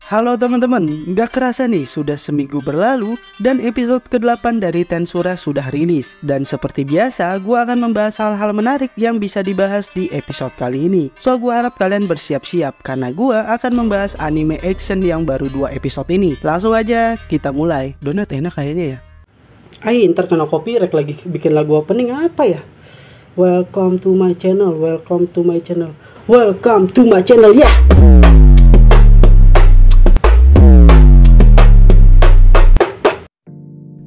Halo teman-teman, gak kerasa nih sudah seminggu berlalu dan episode ke-8 dari Tensura sudah rilis. Dan seperti biasa, gue akan membahas hal-hal menarik yang bisa dibahas di episode kali ini. So, gue harap kalian bersiap-siap karena gue akan membahas anime action yang baru 2 episode ini. Langsung aja kita mulai. Donat enak kayaknya ya. Ntar kena copyright lagi bikin lagu opening apa ya? Welcome to my channel, welcome to my channel, welcome to my channel, ya!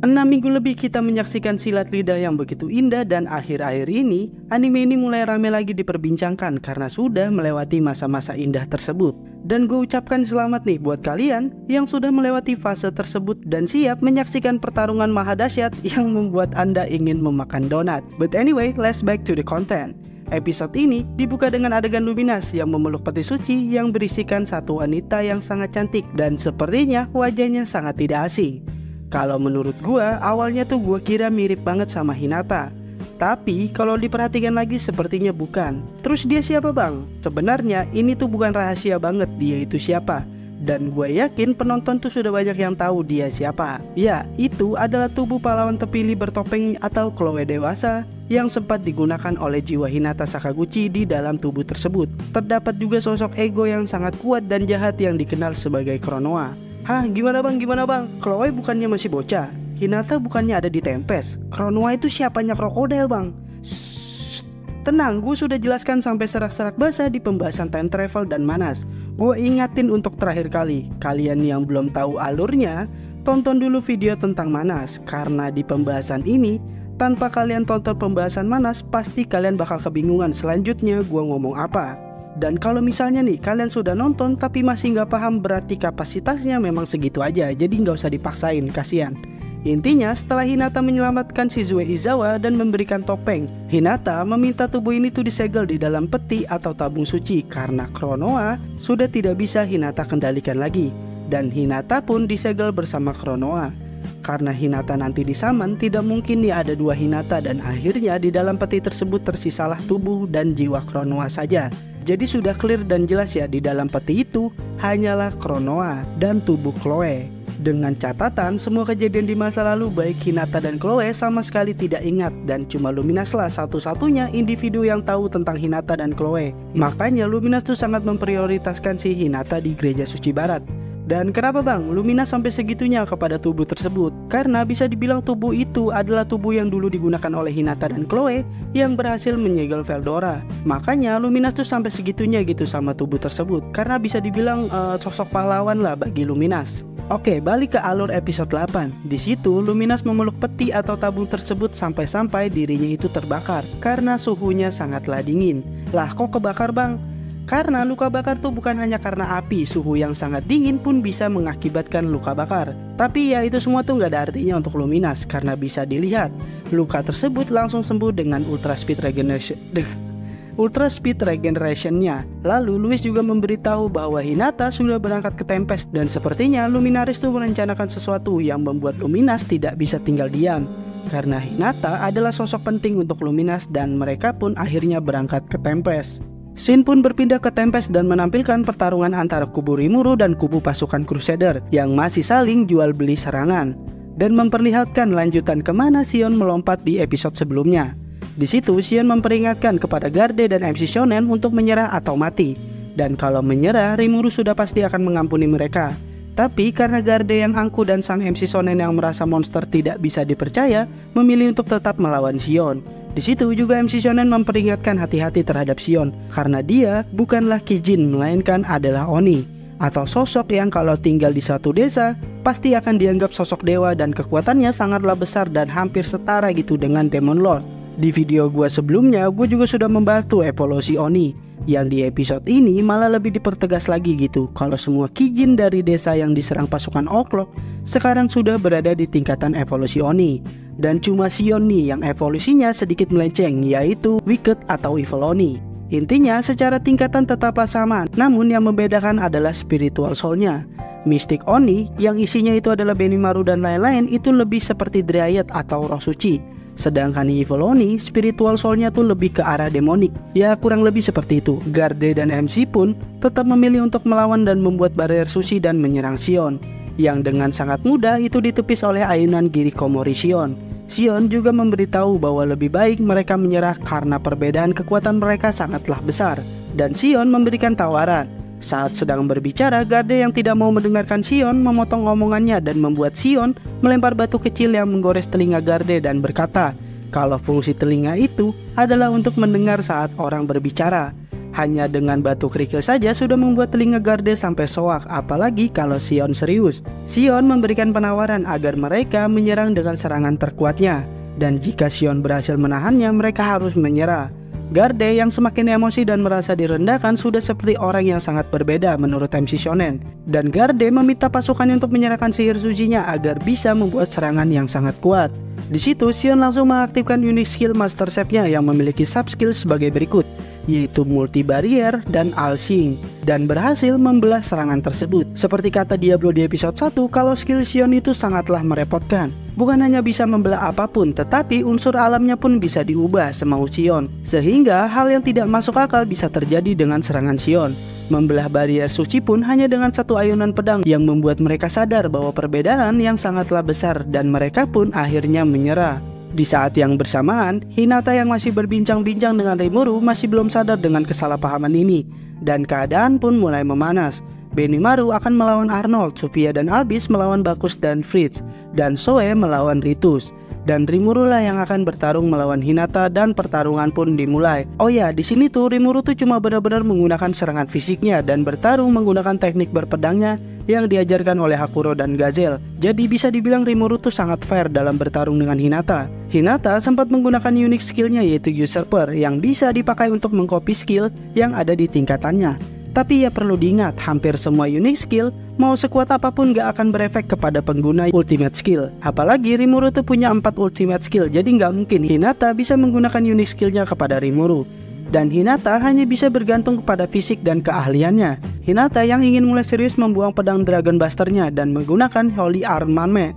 6 minggu lebih kita menyaksikan silat lidah yang begitu indah dan akhir-akhir ini anime ini mulai rame lagi diperbincangkan karena sudah melewati masa-masa indah tersebut. Dan gue ucapkan selamat nih buat kalian yang sudah melewati fase tersebut dan siap menyaksikan pertarungan maha dahsyat yang membuat Anda ingin memakan donat. But anyway, let's back to the content. Episode ini dibuka dengan adegan Luminas yang memeluk peti suci yang berisikan satu wanita yang sangat cantik dan sepertinya wajahnya sangat tidak asing. Kalau menurut gua, awalnya tuh gua kira mirip banget sama Hinata. Tapi kalau diperhatikan lagi sepertinya bukan. Terus dia siapa bang? Sebenarnya ini tuh bukan rahasia banget dia itu siapa. Dan gue yakin penonton tuh sudah banyak yang tahu dia siapa. Ya, itu adalah tubuh pahlawan terpilih bertopeng atau Chloe dewasa yang sempat digunakan oleh jiwa Hinata Sakaguchi di dalam tubuh tersebut. Terdapat juga sosok ego yang sangat kuat dan jahat yang dikenal sebagai Chronoa. Hah, gimana bang? Chloe bukannya masih bocah? Hinata bukannya ada di Tempest? Chronoa itu siapanya krokodil bang? Shh, tenang, gue sudah jelaskan sampai serak-serak basah di pembahasan time travel dan manas. Gue ingatin untuk terakhir kali, kalian yang belum tahu alurnya, tonton dulu video tentang manas. Karena di pembahasan ini, tanpa kalian tonton pembahasan manas, pasti kalian bakal kebingungan selanjutnya gue ngomong apa. Dan kalau misalnya nih kalian sudah nonton tapi masih nggak paham, berarti kapasitasnya memang segitu aja, jadi nggak usah dipaksain, kasihan. Intinya setelah Hinata menyelamatkan Shizue Izawa dan memberikan topeng, Hinata meminta tubuh ini tuh disegel di dalam peti atau tabung suci karena Chronoa sudah tidak bisa Hinata kendalikan lagi. Dan Hinata pun disegel bersama Chronoa. Karena Hinata nanti disaman, tidak mungkin nih ada 2 Hinata dan akhirnya di dalam peti tersebut tersisalah tubuh dan jiwa Chronoa saja. Jadi sudah clear dan jelas ya, di dalam peti itu hanyalah Chronoa dan tubuh Chloe. Dengan catatan semua kejadian di masa lalu baik Hinata dan Chloe sama sekali tidak ingat, dan cuma Luminas lah satu-satunya individu yang tahu tentang Hinata dan Chloe. Makanya Luminas tuh sangat memprioritaskan si Hinata di Gereja Suci Barat. Dan kenapa bang Luminas sampai segitunya kepada tubuh tersebut? Karena bisa dibilang tubuh itu adalah tubuh yang dulu digunakan oleh Hinata dan Chloe yang berhasil menyegel Veldora. Makanya Luminas tuh sampai segitunya gitu sama tubuh tersebut, karena bisa dibilang sosok pahlawan lah bagi Luminas. Oke, balik ke alur episode 8. Di situ Luminas memeluk peti atau tabung tersebut sampai-sampai dirinya itu terbakar karena suhunya sangatlah dingin. Lah kok kebakar bang? Karena luka bakar tuh bukan hanya karena api, suhu yang sangat dingin pun bisa mengakibatkan luka bakar. Tapi ya itu semua tuh gak ada artinya untuk Luminas, karena bisa dilihat luka tersebut langsung sembuh dengan Ultra Speed Regeneration-nya. Lalu Louis juga memberitahu bahwa Hinata sudah berangkat ke Tempest, dan sepertinya Luminaris tuh merencanakan sesuatu yang membuat Luminas tidak bisa tinggal diam. Karena Hinata adalah sosok penting untuk Luminas dan mereka pun akhirnya berangkat ke Tempest. Shin pun berpindah ke Tempest dan menampilkan pertarungan antara kubu Rimuru dan kubu pasukan Crusader yang masih saling jual beli serangan, dan memperlihatkan lanjutan kemana Sion melompat di episode sebelumnya. Di situ Sion memperingatkan kepada Garde dan MC Shonen untuk menyerah atau mati, dan kalau menyerah Rimuru sudah pasti akan mengampuni mereka. Tapi karena Garde yang angkuh dan sang MC Shonen yang merasa monster tidak bisa dipercaya, memilih untuk tetap melawan Sion. Di situ juga MC Shonen memperingatkan hati-hati terhadap Sion karena dia bukanlah Kijin melainkan adalah Oni, atau sosok yang kalau tinggal di satu desa pasti akan dianggap sosok dewa dan kekuatannya sangatlah besar dan hampir setara gitu dengan Demon Lord. Di video gue sebelumnya gue juga sudah membahas tuh evolusi Oni, yang di episode ini malah lebih dipertegas lagi gitu kalau semua Kijin dari desa yang diserang pasukan O'Clock sekarang sudah berada di tingkatan evolusi Oni. Dan cuma Sion nih yang evolusinya sedikit melenceng, yaitu Wicked atau Evil Oni. Intinya secara tingkatan tetaplah sama, namun yang membedakan adalah spiritual soul-nya. Mystic Oni yang isinya itu adalah Benimaru dan lain-lain itu lebih seperti Dryad atau roh suci. Sedangkan Yvoloni, spiritual soulnya tuh lebih ke arah demonik. Ya kurang lebih seperti itu. Garde dan MC pun tetap memilih untuk melawan dan membuat barrier suci dan menyerang Sion, yang dengan sangat mudah itu ditepis oleh ayunan Giri Komori Sion. Sion juga memberitahu bahwa lebih baik mereka menyerah karena perbedaan kekuatan mereka sangatlah besar. Dan Sion memberikan tawaran. Saat sedang berbicara, Garde yang tidak mau mendengarkan Sion memotong omongannya dan membuat Sion melempar batu kecil yang menggores telinga Garde dan berkata kalau fungsi telinga itu adalah untuk mendengar saat orang berbicara. Hanya dengan batu kerikil saja sudah membuat telinga Garde sampai soak, apalagi kalau Sion serius. Sion memberikan penawaran agar mereka menyerang dengan serangan terkuatnya, dan jika Sion berhasil menahannya mereka harus menyerah. Garde yang semakin emosi dan merasa direndahkan sudah seperti orang yang sangat berbeda menurut MC Shonen. Dan Garde meminta pasukannya untuk menyerahkan sihir sucinya agar bisa membuat serangan yang sangat kuat. Di situ Sion langsung mengaktifkan unique skill Master Chef-nya yang memiliki sub-skill sebagai berikut, yaitu multi barrier dan all-seeing, dan berhasil membelah serangan tersebut. Seperti kata Diablo di episode 1, kalau skill Sion itu sangatlah merepotkan. Bukan hanya bisa membelah apapun, tetapi unsur alamnya pun bisa diubah semau Sion, sehingga hal yang tidak masuk akal bisa terjadi dengan serangan Sion. Membelah barrier suci pun hanya dengan satu ayunan pedang yang membuat mereka sadar bahwa perbedaan yang sangatlah besar, dan mereka pun akhirnya menyerah. Di saat yang bersamaan, Hinata yang masih berbincang-bincang dengan Rimuru masih belum sadar dengan kesalahpahaman ini, dan keadaan pun mulai memanas. Benimaru akan melawan Arnold, Sophia dan Albis melawan Bacchus dan Fritz, dan Zoe melawan Ritus. Dan Rimuru lah yang akan bertarung melawan Hinata, dan pertarungan pun dimulai. Oh ya, di sini tuh Rimuru tuh cuma benar-benar menggunakan serangan fisiknya dan bertarung menggunakan teknik berpedangnya yang diajarkan oleh Hakuro dan Gazelle. Jadi bisa dibilang Rimuru tuh sangat fair dalam bertarung dengan Hinata. Hinata sempat menggunakan unique skillnya yaitu Usurper yang bisa dipakai untuk mengcopy skill yang ada di tingkatannya. Tapi ya perlu diingat, hampir semua unique skill mau sekuat apapun gak akan berefek kepada pengguna ultimate skill. Apalagi Rimuru tuh punya 4 ultimate skill, jadi gak mungkin Hinata bisa menggunakan unique skillnya kepada Rimuru. Dan Hinata hanya bisa bergantung kepada fisik dan keahliannya. Hinata yang ingin mulai serius membuang pedang Dragon Buster-nya dan menggunakan Holy Armament.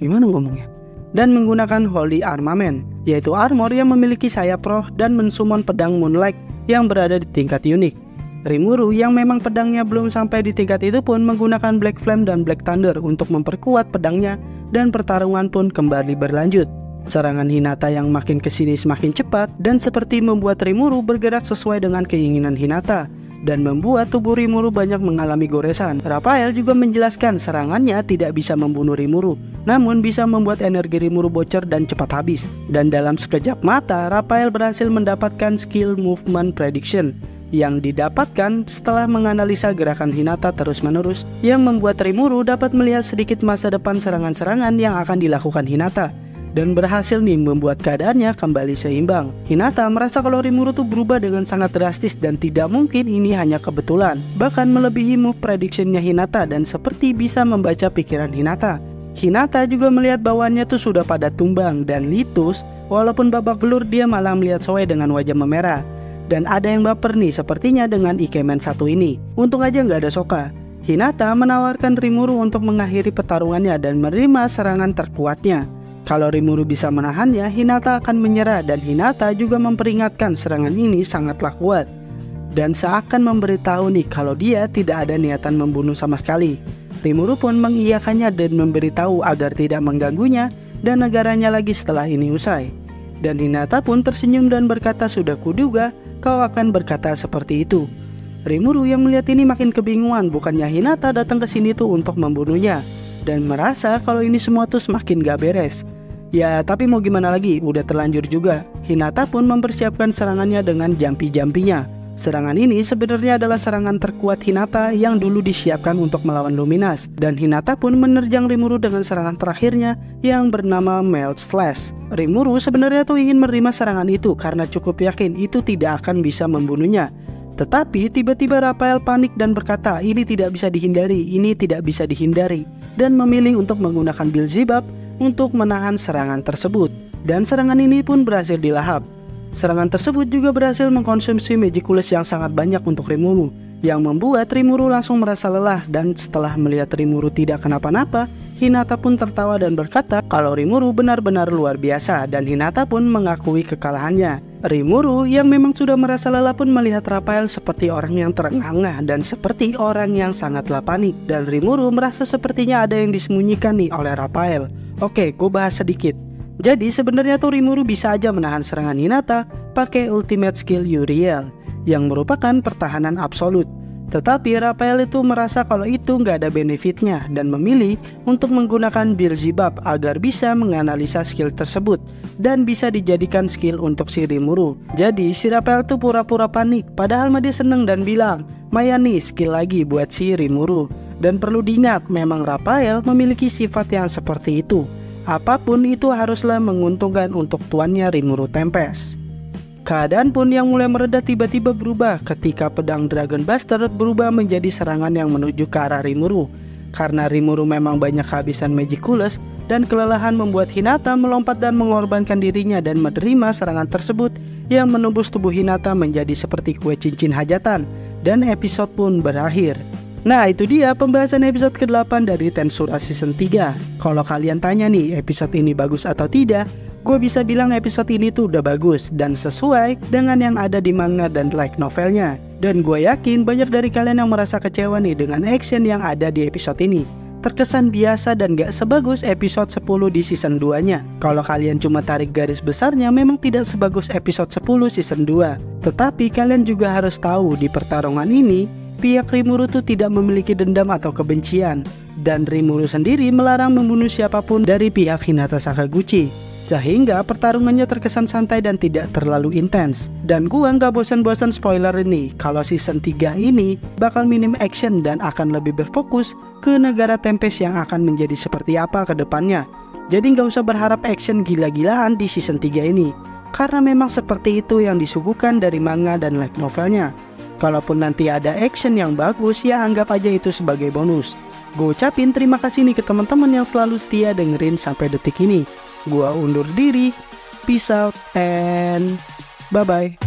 Gimana ngomongnya? Dan menggunakan Holy Armament, yaitu armor yang memiliki sayap roh dan mensummon pedang Moonlight yang berada di tingkat unik. Rimuru yang memang pedangnya belum sampai di tingkat itu pun menggunakan Black Flame dan Black Thunder untuk memperkuat pedangnya, dan pertarungan pun kembali berlanjut. Serangan Hinata yang makin kesini semakin cepat dan seperti membuat Rimuru bergerak sesuai dengan keinginan Hinata, dan membuat tubuh Rimuru banyak mengalami goresan. Raphael juga menjelaskan serangannya tidak bisa membunuh Rimuru, namun bisa membuat energi Rimuru bocor dan cepat habis. Dan dalam sekejap mata, Raphael berhasil mendapatkan skill Movement Prediction yang didapatkan setelah menganalisa gerakan Hinata terus-menerus, yang membuat Rimuru dapat melihat sedikit masa depan serangan-serangan yang akan dilakukan Hinata, dan berhasil nih membuat keadaannya kembali seimbang. Hinata merasa kalau Rimuru tuh berubah dengan sangat drastis dan tidak mungkin ini hanya kebetulan, bahkan melebihi move predictionnya Hinata dan seperti bisa membaca pikiran Hinata. Hinata juga melihat bawaannya tuh sudah pada tumbang, dan Litus walaupun babak belur dia malah melihat Zoe dengan wajah memerah. Dan ada yang baper nih sepertinya dengan Ikemen satu ini. Untung aja nggak ada Sokka. Hinata menawarkan Rimuru untuk mengakhiri pertarungannya dan menerima serangan terkuatnya. Kalau Rimuru bisa menahannya, Hinata akan menyerah, dan Hinata juga memperingatkan serangan ini sangatlah kuat. Dan seakan memberitahu nih kalau dia tidak ada niatan membunuh sama sekali. Rimuru pun mengiyakannya dan memberitahu agar tidak mengganggunya dan negaranya lagi setelah ini usai. Dan Hinata pun tersenyum dan berkata, sudah kuduga kau akan berkata seperti itu. Rimuru yang melihat ini makin kebingungan, bukannya Hinata datang ke sini tuh untuk membunuhnya, dan merasa kalau ini semua tuh semakin gak beres. Ya tapi mau gimana lagi, udah terlanjur juga. Hinata pun mempersiapkan serangannya dengan jampi-jampinya. Serangan ini sebenarnya adalah serangan terkuat Hinata yang dulu disiapkan untuk melawan Luminas, dan Hinata pun menerjang Rimuru dengan serangan terakhirnya yang bernama Melt Slash. Rimuru sebenarnya tuh ingin menerima serangan itu karena cukup yakin itu tidak akan bisa membunuhnya. Tetapi tiba-tiba Raphael panik dan berkata ini tidak bisa dihindari, ini tidak bisa dihindari, dan memilih untuk menggunakan Beelzebub untuk menahan serangan tersebut. Dan serangan ini pun berhasil dilahap. Serangan tersebut juga berhasil mengkonsumsi Magiculus yang sangat banyak untuk Rimuru, yang membuat Rimuru langsung merasa lelah, dan setelah melihat Rimuru tidak kenapa-napa, Hinata pun tertawa dan berkata kalau Rimuru benar-benar luar biasa dan Hinata pun mengakui kekalahannya. Rimuru yang memang sudah merasa lelah pun melihat Raphael seperti orang yang terengah-engah dan seperti orang yang sangatlah panik. Dan Rimuru merasa sepertinya ada yang disembunyikan nih oleh Raphael. Oke, gue bahas sedikit. Jadi sebenarnya tuh Rimuru bisa aja menahan serangan Hinata pakai ultimate skill Uriel yang merupakan pertahanan absolut. Tetapi Raphael itu merasa kalau itu nggak ada benefitnya dan memilih untuk menggunakan Beelzebub agar bisa menganalisa skill tersebut dan bisa dijadikan skill untuk si Rimuru. Jadi si Raphael tuh pura-pura panik padahal mah dia seneng dan bilang, "Maya nih skill lagi buat si Rimuru." Dan perlu diingat memang Raphael memiliki sifat yang seperti itu. Apapun itu haruslah menguntungkan untuk tuannya Rimuru Tempest. Keadaan pun yang mulai mereda tiba-tiba berubah ketika pedang Dragon Buster berubah menjadi serangan yang menuju ke arah Rimuru. Karena Rimuru memang banyak kehabisan Magiculus dan kelelahan membuat Hinata melompat dan mengorbankan dirinya dan menerima serangan tersebut yang menembus tubuh Hinata menjadi seperti kue cincin hajatan dan episode pun berakhir. Nah itu dia pembahasan episode ke-8 dari Tensura Season 3. Kalau kalian tanya nih episode ini bagus atau tidak, gue bisa bilang episode ini tuh udah bagus dan sesuai dengan yang ada di manga dan light novelnya. Dan gue yakin banyak dari kalian yang merasa kecewa nih dengan action yang ada di episode ini. Terkesan biasa dan gak sebagus episode 10 di season 2-nya. Kalau kalian cuma tarik garis besarnya memang tidak sebagus episode 10 season 2. Tetapi kalian juga harus tahu di pertarungan ini pihak Rimuru tuh tidak memiliki dendam atau kebencian. Dan Rimuru sendiri melarang membunuh siapapun dari pihak Hinata Sakaguchi. Sehingga pertarungannya terkesan santai dan tidak terlalu intens. Dan gua nggak bosan-bosan spoiler ini kalau season 3 ini bakal minim action dan akan lebih berfokus ke negara Tempest yang akan menjadi seperti apa ke depannya. Jadi nggak usah berharap action gila-gilaan di season 3 ini, karena memang seperti itu yang disuguhkan dari manga dan light novelnya. Kalaupun nanti ada action yang bagus ya anggap aja itu sebagai bonus. Gue ucapin terima kasih nih ke teman-teman yang selalu setia dengerin sampai detik ini. Gua undur diri, peace out and bye-bye.